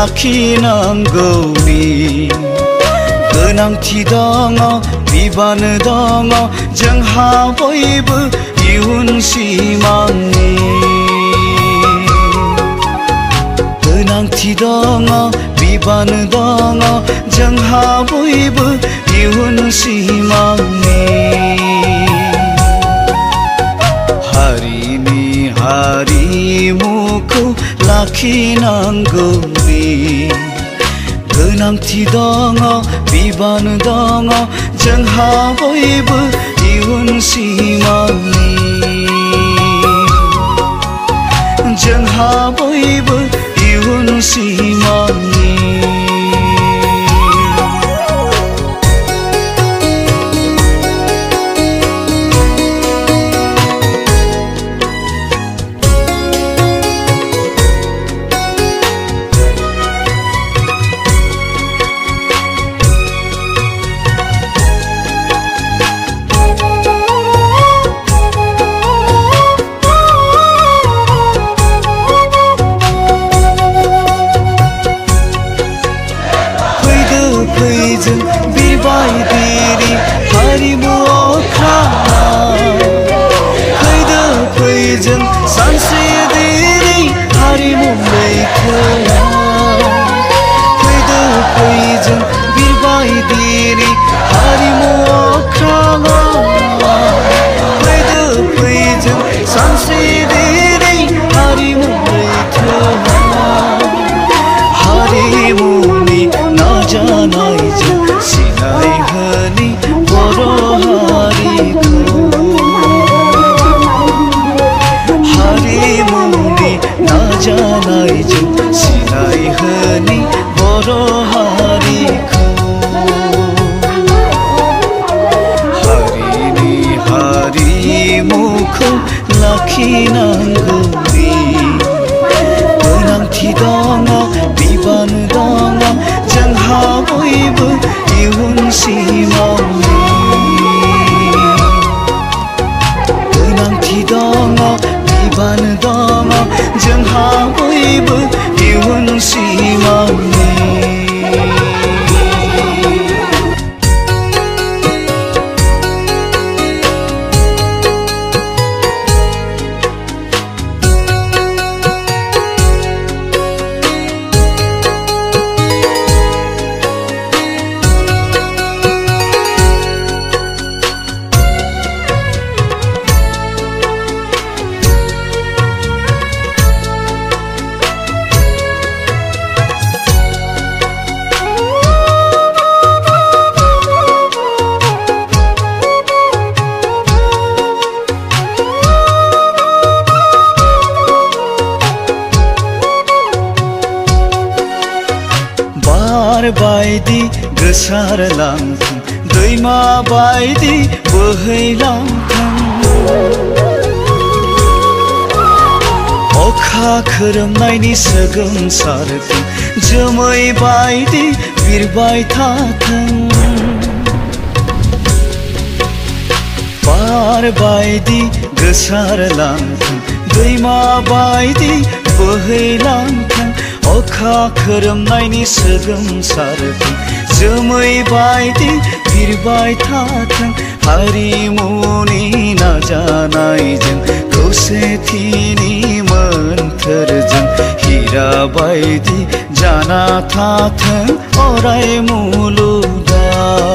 लाखिनांगौनि गोनांथि दङ बिबान दङ जोंहा बयबो इयुन सिमांनि गोनांथि दङ बिबान दङ जोंहा बयबो इयुन सिमांनि हारिनि हारिमुखौ लाखिनांगौनि गोनांथि दङ बिबान दङ जोंहा बयबो इयुन सिमांनि जोंहा बयबो इयुन सिमांनि फैजों बिरबायदिरि हारिमु अख्राङाव फैदो फैजों सानस्रिदिरि हारिमु लैथोआव फैदो फैजों बिरबायदिरि हारिमु अख्राङाव फैदो फैजों सानस्रिदिरि हारिमु लैथोआव हारिमुनि नाजानायजों सिनाय होनि बर' हारिखौ हारिमुनि नाजानायजों सिनाय होनि बर' हारिखौ हारिनि हारिमुखौ लाखिनांगौनि गोनांथि दङ बिबान दङ जोंहा बयबो इयुन सिमांनि गोनांथि दङ बिबान दङ जोंहा बयबो इयुन सिमांनि बार बायदि गोसारलांथों दैमा बायदि बोहैलांथों अखा खोरोमनायनि सोगोमसारथों जोमै बायदि बिरबाय थाथों बार बायदि गोसारलांथों दैमा बायदि बोहैलांथों अखा खोरोमनायनि सोगोमसारथों जोमै बायदि बिरबाय थाथों हारिमुनि नाजानायजों खौसेथिनि मोन्थोरजों हीरा बायदि जाना थाथों अराय मुलुगाव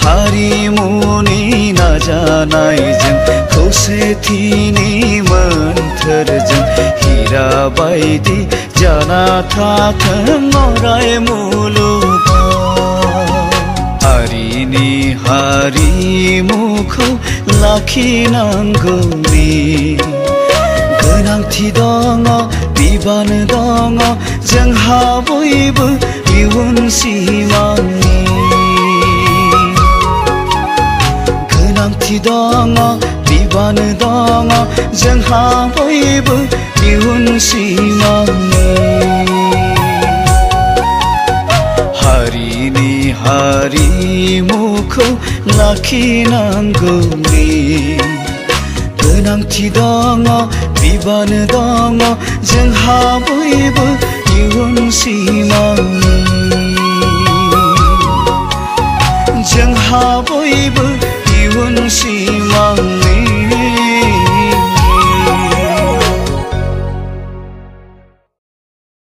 हारिमुनि नाजानायजों खौसेथिनि मोन्थोरजों हीरा बायदि जाना थाथों अराय मुलुगाव हारिनि हारिमुखौ लाखिनांगौनि गोनांथि दङ बिबान दङ जोंहा बयबो इयुन सिमांनि गोनांथि दङ बिबान दङ जोंहा बयबो इयुन सिमांनि हारिनि हारिमुखौ लाखिनांगौनि गोनांथि दङ बिबान दङ जोंहा बयबो इयुन सिमांनि जोंहा बयबो इयुन सिमां